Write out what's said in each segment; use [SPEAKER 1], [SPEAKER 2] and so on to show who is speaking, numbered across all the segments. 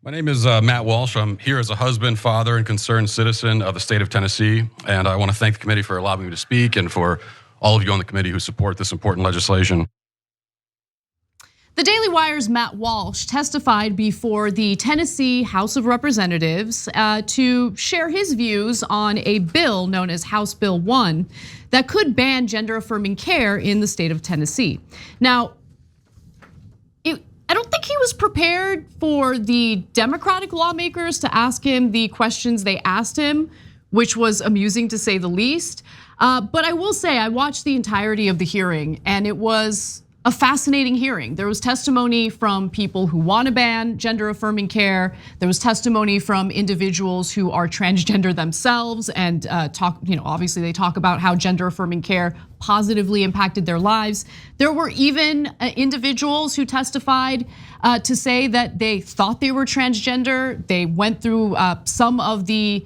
[SPEAKER 1] My name is Matt Walsh. I'm here as a husband, father, and concerned citizen of the state of Tennessee. And I want to thank the committee for allowing me to speak and for all of you on the committee who support this important legislation.
[SPEAKER 2] The Daily Wire's Matt Walsh testified before the Tennessee House of Representatives to share his views on a bill known as House Bill 1 that could ban gender-affirming care in the state of Tennessee. Now, I don't think he was prepared for the Democratic lawmakers to ask him the questions they asked him, which was amusing to say the least. But I will say I watched the entirety of the hearing and it was a fascinating hearing. There was testimony from people who want to ban gender-affirming care. There was testimony from individuals who are transgender themselves and obviously they talk about how gender-affirming care positively impacted their lives. There were even individuals who testified to say that they thought they were transgender. They went through some of the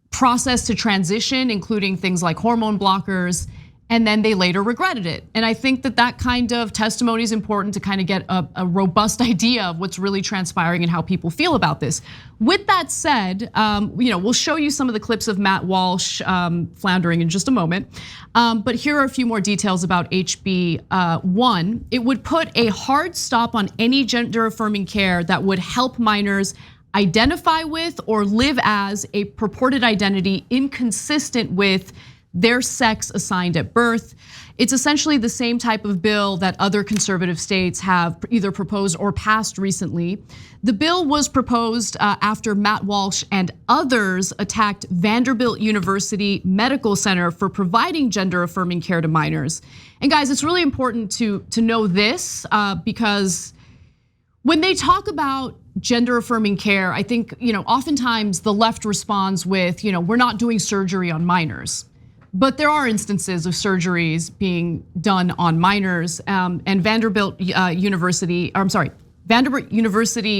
[SPEAKER 2] process to transition, including things like hormone blockers, and then they later regretted it. And I think that kind of testimony is important to kind of get a robust idea of what's really transpiring and how people feel about this. With that said, we'll show you some of the clips of Matt Walsh floundering in just a moment. But here are a few more details about HB 1. It would put a hard stop on any gender-affirming care that would help minors identify with or live as a purported identity inconsistent with their sex assigned at birth. It's essentially the same type of bill that other conservative states have either proposed or passed recently. The bill was proposed after Matt Walsh and others attacked Vanderbilt University Medical Center for providing gender-affirming care to minors. And guys, it's really important to know this because when they talk about gender-affirming care, I think oftentimes the left responds with, we're not doing surgery on minors. But there are instances of surgeries being done on minors, and Vanderbilt University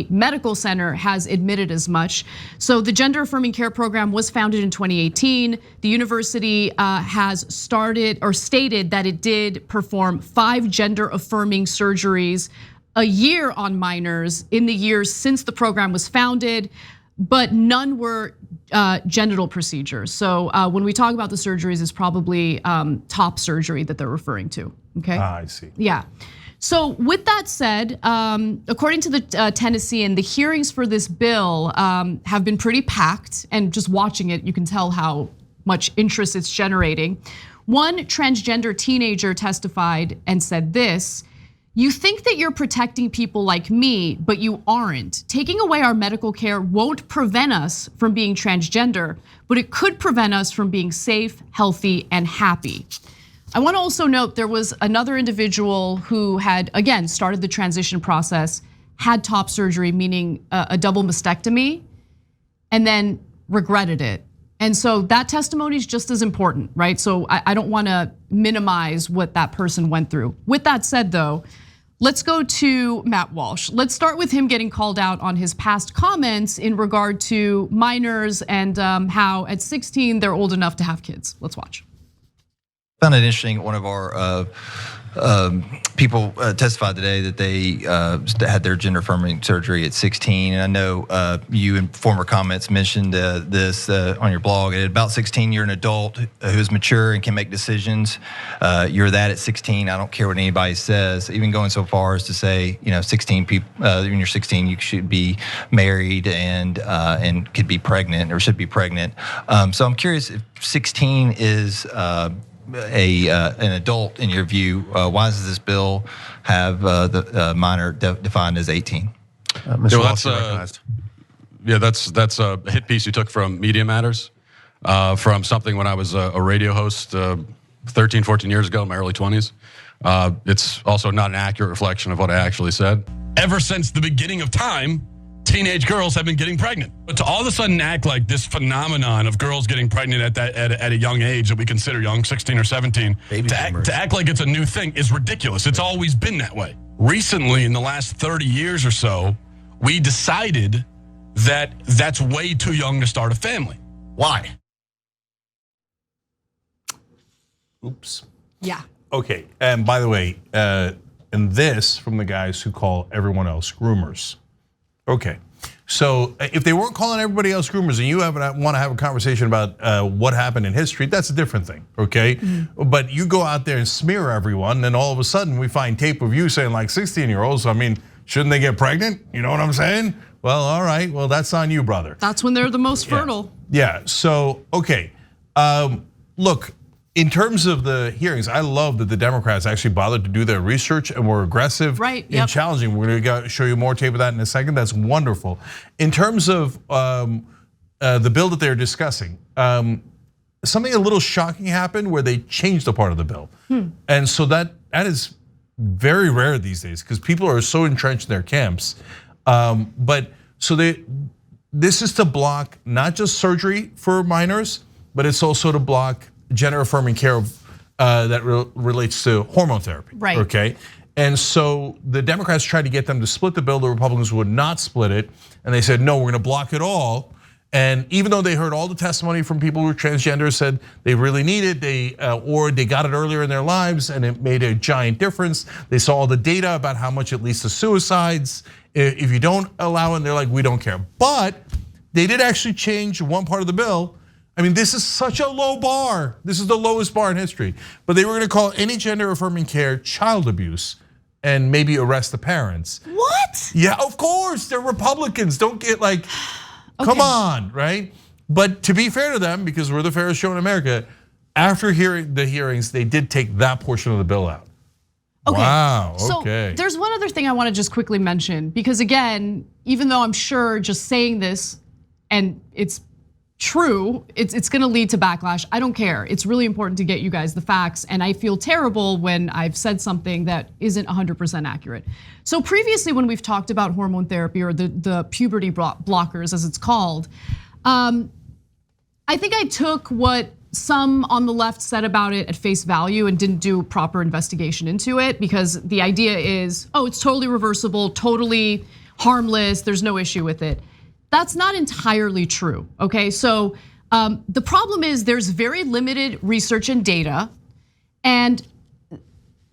[SPEAKER 2] Medical Center has admitted as much. So the gender-affirming care program was founded in 2018. The university has started or stated that it did perform 5 gender-affirming surgeries a year on minors in the years since the program was founded, but none were genital procedures. So when we talk about the surgeries, it's probably top surgery that they're referring to, okay?
[SPEAKER 3] I see.
[SPEAKER 2] Yeah. So with that said, according to the Tennessean, the hearings for this bill have been pretty packed, and just watching it, you can tell how much interest it's generating. One transgender teenager testified and said this: "You think that you're protecting people like me, but you aren't. Taking away our medical care won't prevent us from being transgender, but it could prevent us from being safe, healthy, and happy." I want to also note there was another individual who had, again, started the transition process, had top surgery, meaning a double mastectomy, and then regretted it. And so that testimony is just as important, right? So I don't want to minimize what that person went through. With that said though, let's go to Matt Walsh. Let's start with him getting called out on his past comments in regard to minors and how at 16 they're old enough to have kids. Let's watch.
[SPEAKER 4] I found it interesting. One of our people testified today that they had their gender-affirming surgery at 16. And I know you in former comments mentioned this on your blog. At about 16, you're an adult who's mature and can make decisions. You're that at 16. I don't care what anybody says. Even going so far as to say, 16 people. When you're 16, you should be married and could be pregnant or should be pregnant. So I'm curious if 16 is an adult in your view. Why does this bill have the minor defined as 18?
[SPEAKER 3] Mr. Walsh, recognized.
[SPEAKER 1] Yeah, that's a hit piece you took from Media Matters, from something when I was a radio host 13, 14 years ago in my early 20s. It's also not an accurate reflection of what I actually said.
[SPEAKER 5] Ever since the beginning of time, teenage girls have been getting pregnant. But to all of a sudden act like this phenomenon of girls getting pregnant at a young age that we consider young, 16 or 17, to act like it's a new thing is ridiculous. It's always been that way. Recently, in the last 30 years or so, we decided that that's way too young to start a family. Why?
[SPEAKER 3] Oops.
[SPEAKER 2] Yeah.
[SPEAKER 3] Okay, and by the way, and this from the guys who call everyone else groomers. Okay. So if they weren't calling everybody else groomers and you want to have a conversation about what happened in history, that's a different thing, okay? But you go out there and smear everyone, and all of a sudden we find tape of you saying like 16-year-olds, I mean, shouldn't they get pregnant? You know what I'm saying? Well, all right, well, that's on you, brother.
[SPEAKER 2] That's when they're the most fertile.
[SPEAKER 3] Yeah, so, okay. Look, in terms of the hearings, I love that the Democrats actually bothered to do their research and were aggressive in challenging. We're gonna show you more tape of that in a second. That's wonderful. In terms of the bill that they're discussing, something a little shocking happened where they changed a part of the bill. And so that is very rare these days because people are so entrenched in their camps. But so this is to block not just surgery for minors, but it's also to block gender-affirming care that relates to hormone therapy.
[SPEAKER 2] Right.
[SPEAKER 3] Okay. And so the Democrats tried to get them to split the bill. The Republicans would not split it, and they said, no, we're going to block it all. And even though they heard all the testimony from people who were transgender, said they really need it, or they got it earlier in their lives, and it made a giant difference. They saw all the data about how much it leads to suicides if you don't allow it. And they're like, we don't care. But they did actually change one part of the bill. I mean, this is such a low bar. This is the lowest bar in history. But they were going to call any gender-affirming care child abuse and maybe arrest the parents.
[SPEAKER 2] What?
[SPEAKER 3] Yeah, of course. They're Republicans. Don't get like, come on, right? But to be fair to them, because we're the fairest show in America, after hearing the hearings, they did take that portion of the bill out.
[SPEAKER 2] Okay.
[SPEAKER 3] Wow,
[SPEAKER 2] okay. So there's one other thing I want to just quickly mention, because again, even though I'm sure just saying this and it's true, it's gonna lead to backlash. I don't care. It's really important to get you guys the facts, and I feel terrible when I've said something that isn't 100% accurate. So previously, when we've talked about hormone therapy or the puberty blockers, as it's called, I think I took what some on the left said about it at face value and didn't do proper investigation into it, because the idea is, oh, it's totally reversible, totally harmless, there's no issue with it. That's not entirely true, okay? So the problem is there's very limited research and data, and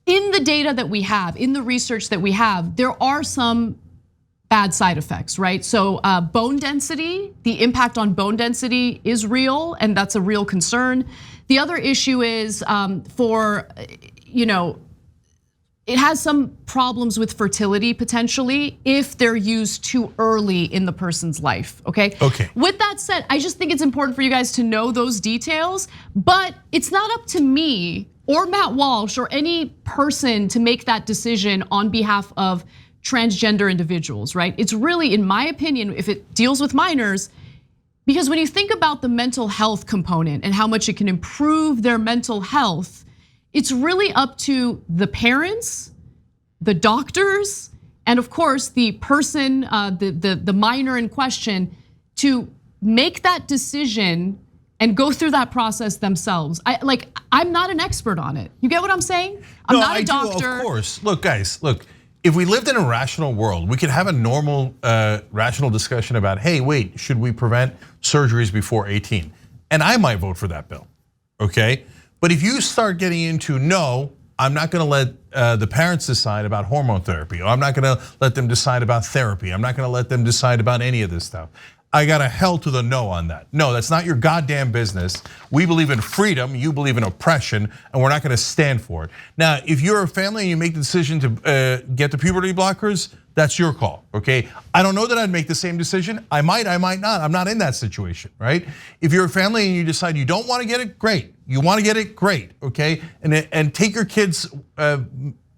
[SPEAKER 2] in the data that we have, in the research that we have, there are some bad side effects, right? So bone density, the impact on bone density is real, and that's a real concern. The other issue is it has some problems with fertility potentially if they're used too early in the person's life, okay?
[SPEAKER 3] Okay.
[SPEAKER 2] With that said, I just think it's important for you guys to know those details, but it's not up to me or Matt Walsh or any person to make that decision on behalf of transgender individuals, right? It's really, in my opinion, if it deals with minors, because when you think about the mental health component and how much it can improve their mental health, it's really up to the parents, the doctors, and of course the person, the minor in question, to make that decision and go through that process themselves. I'm not an expert on it. You get what I'm saying? I'm not a doctor.
[SPEAKER 3] Of course. Look, guys, look. If we lived in a rational world, we could have a normal, rational discussion about, hey, wait, should we prevent surgeries before 18? And I might vote for that bill, okay? But if you start getting into, no, I'm not gonna let the parents decide about hormone therapy, or I'm not gonna let them decide about therapy, I'm not gonna let them decide about any of this stuff. I got a hell to the no on that. No, that's not your goddamn business. We believe in freedom, you believe in oppression, and we're not gonna stand for it. Now, if you're a family and you make the decision to get the puberty blockers, that's your call, okay? I don't know that I'd make the same decision. I might not. I'm not in that situation, right? If you're a family and you decide you don't want to get it, great. You want to get it, great, okay? And take your kids'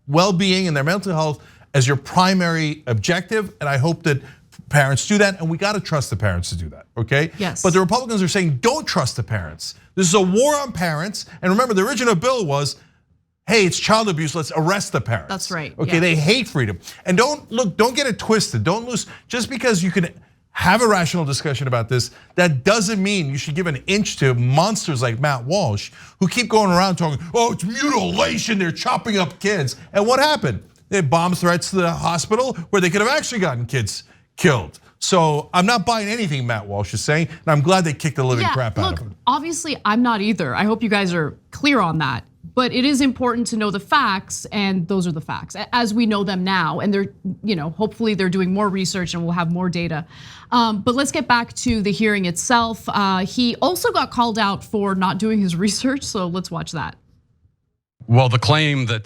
[SPEAKER 3] well-being and their mental health as your primary objective, and I hope that parents do that, and we got to trust the parents to do that, okay?
[SPEAKER 2] Yes.
[SPEAKER 3] But the Republicans are saying don't trust the parents. This is a war on parents, and remember the original bill was, hey, it's child abuse, let's arrest the parents.
[SPEAKER 2] That's right.
[SPEAKER 3] Okay, they hate freedom. And don't get it twisted. Don't lose, just because you can have a rational discussion about this, that doesn't mean you should give an inch to monsters like Matt Walsh, who keep going around talking, oh, it's mutilation, they're chopping up kids. And what happened? They had bomb threats to the hospital where they could have actually gotten kids killed. So I'm not buying anything Matt Walsh is saying, and I'm glad they kicked the living crap out of him.
[SPEAKER 2] Obviously I'm not either. I hope you guys are clear on that. But it is important to know the facts, and those are the facts as we know them now. And they're, hopefully they're doing more research and we'll have more data. But let's get back to the hearing itself. He also got called out for not doing his research, so let's watch that.
[SPEAKER 1] Well, the claim that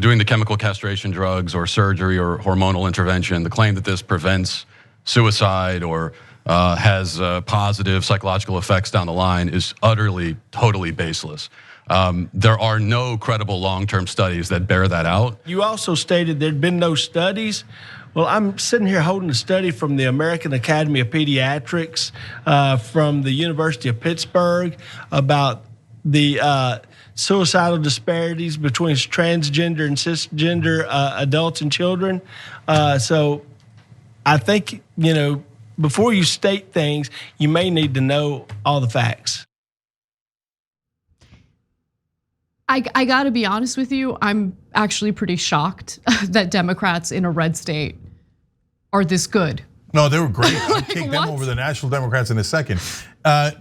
[SPEAKER 1] doing the chemical castration drugs or surgery or hormonal intervention, the claim that this prevents suicide or has positive psychological effects down the line is utterly, totally baseless. There are no credible long-term studies that bear that out.
[SPEAKER 6] You also stated there'd been no studies. Well, I'm sitting here holding a study from the American Academy of Pediatrics, from the University of Pittsburgh, about the suicidal disparities between transgender and cisgender adults and children. So I think, before you state things, you may need to know all the facts.
[SPEAKER 2] I gotta be honest with you, I'm actually pretty shocked that Democrats in a red state are this good.
[SPEAKER 3] No, they were great. I'd take them over the National Democrats in a second.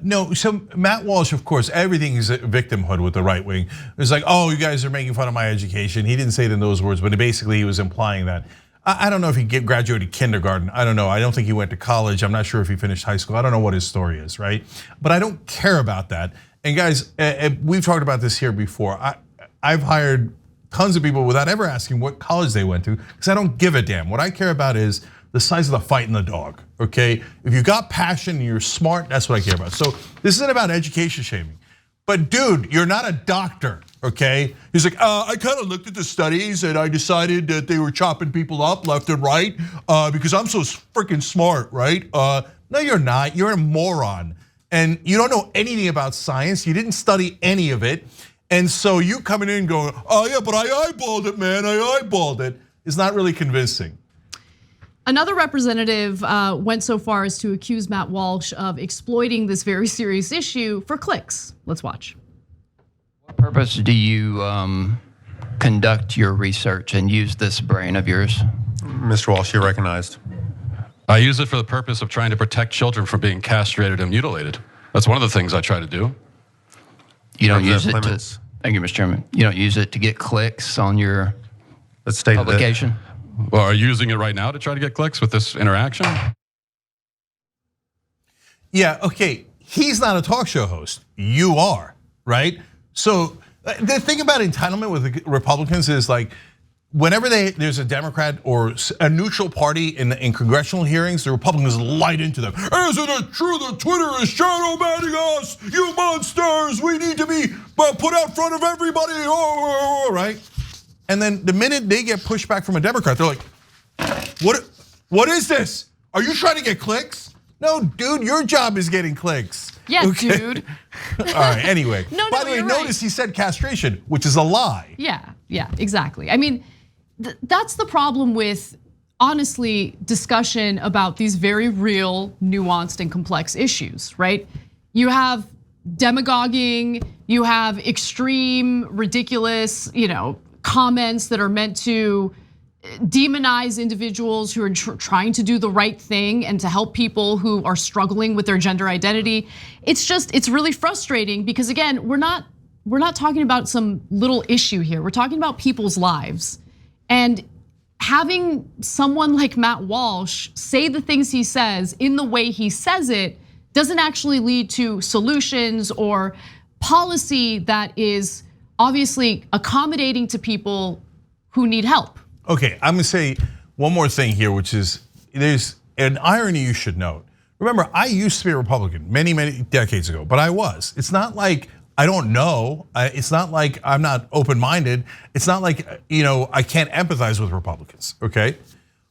[SPEAKER 3] No, so Matt Walsh, of course, everything is a victimhood with the right wing. It's like, oh, you guys are making fun of my education. He didn't say it in those words, but basically he was implying that. I don't know if he graduated kindergarten. I don't know. I don't think he went to college. I'm not sure if he finished high school. I don't know what his story is, right? But I don't care about that. And guys, we've talked about this here before. I've hired tons of people without ever asking what college they went to, because I don't give a damn. What I care about is the size of the fight in the dog, okay? If you got passion and you're smart, that's what I care about. So this isn't about education shaming. But dude, you're not a doctor, okay? He's like, I kind of looked at the studies and I decided that they were chopping people up left and right because I'm so freaking smart, right? No, you're not. You're a moron. And you don't know anything about science. You didn't study any of it. And so you coming in going, oh yeah, but I eyeballed it, man. I eyeballed it. It's not really convincing.
[SPEAKER 2] Another representative went so far as to accuse Matt Walsh of exploiting this very serious issue for clicks. Let's watch.
[SPEAKER 7] What purpose do you conduct your research and use this brain of yours?
[SPEAKER 8] Mr. Walsh, you're recognized.
[SPEAKER 1] I use it for the purpose of trying to protect children from being castrated and mutilated. That's one of the things I try to do.
[SPEAKER 7] You don't use it to, thank you, Mr. Chairman. You don't use it to get clicks on your publication?
[SPEAKER 1] Well, are you using it right now to try to get clicks with this interaction?
[SPEAKER 3] Yeah, okay, he's not a talk show host. You are, right? So the thing about entitlement with the Republicans is like, whenever there's a Democrat or a neutral party in congressional hearings, the Republicans light into them. Isn't it true that Twitter is shadow banning us? You monsters, we need to be put out front of everybody, right? And then the minute they get pushback from a Democrat, they're like, what is this? Are you trying to get clicks? No, dude, your job is getting clicks.
[SPEAKER 2] Yeah, okay. Dude.
[SPEAKER 3] All right, anyway.
[SPEAKER 2] By
[SPEAKER 3] the way, notice he said castration, which is a lie.
[SPEAKER 2] Yeah, exactly. I mean, that's the problem with, honestly, discussion about these very real, nuanced, and complex issues, right? You have demagoguing, you have extreme, ridiculous, comments that are meant to demonize individuals who are trying to do the right thing and to help people who are struggling with their gender identity. It's really frustrating because again, we're not talking about some little issue here. We're talking about people's lives. And having someone like Matt Walsh say the things he says in the way he says it doesn't actually lead to solutions or policy that is obviously accommodating to people who need help.
[SPEAKER 3] Okay, I'm gonna say one more thing here, which is there's an irony you should note. Remember, I used to be a Republican many, many decades ago, but I was. It's not like I don't know. It's not like I'm not open-minded. It's not like, I can't empathize with Republicans, okay?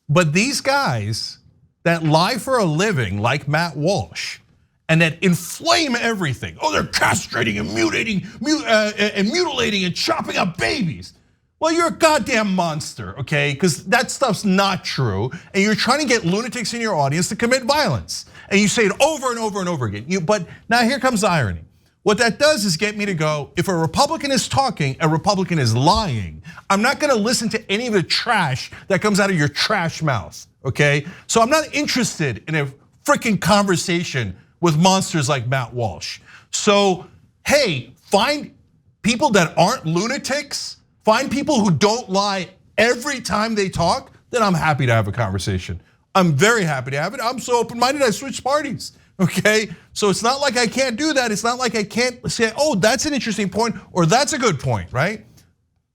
[SPEAKER 3] But these guys that lie for a living, like Matt Walsh, and that inflame everything. Oh, they're castrating and mutilating and chopping up babies. Well, you're a goddamn monster, okay? Because that stuff's not true, and you're trying to get lunatics in your audience to commit violence. And you say it over and over and over again. But now here comes the irony. What that does is get me to go, if a Republican is talking, a Republican is lying. I'm not gonna listen to any of the trash that comes out of your trash mouth, okay? So I'm not interested in a freaking conversation with monsters like Matt Walsh. So, hey, find people that aren't lunatics, find people who don't lie every time they talk, then I'm happy to have a conversation. I'm very happy to have it. I'm so open-minded, I switch parties, okay? So it's not like I can't do that. It's not like I can't say, oh, that's an interesting point, or that's a good point, right?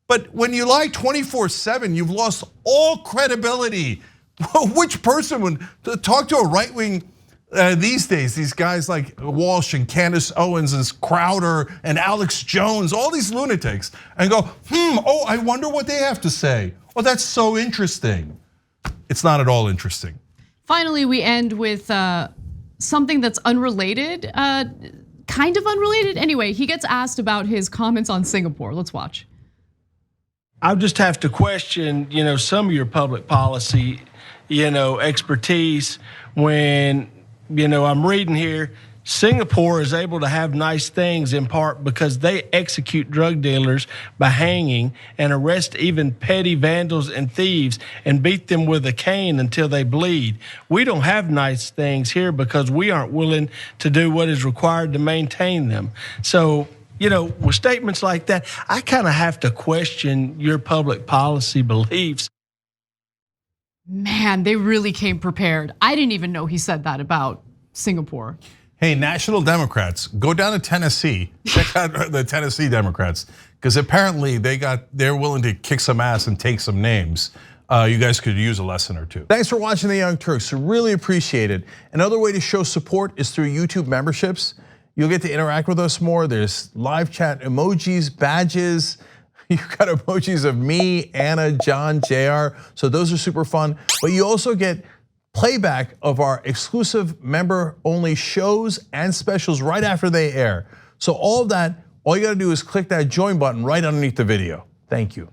[SPEAKER 3] But when you lie 24/7, you've lost all credibility. Which person would talk to a right-wing these days? These guys like Walsh and Candace Owens and Crowder and Alex Jones, all these lunatics, and go, oh, I wonder what they have to say. Oh, that's so interesting. It's not at all interesting.
[SPEAKER 2] Finally, we end with something that's unrelated, kind of unrelated. Anyway, he gets asked about his comments on Singapore. Let's watch.
[SPEAKER 6] I just have to question, some of your public policy, expertise when, I'm reading here, Singapore is able to have nice things in part because they execute drug dealers by hanging and arrest even petty vandals and thieves and beat them with a cane until they bleed. We don't have nice things here because we aren't willing to do what is required to maintain them. So, with statements like that, I kind of have to question your public policy beliefs.
[SPEAKER 2] Man, they really came prepared. I didn't even know he said that about Singapore.
[SPEAKER 3] Hey, National Democrats, go down to Tennessee, check out the Tennessee Democrats, because apparently they're willing to kick some ass and take some names. You guys could use a lesson or two. Thanks for watching the Young Turks, really appreciate it. Another way to show support is through YouTube memberships. You'll get to interact with us more. There's live chat emojis, badges. You've got emojis of me, Anna, John, JR. So those are super fun. But you also get playback of our exclusive member-only shows and specials right after they air. So all of that, all you gotta do is click that join button right underneath the video. Thank you.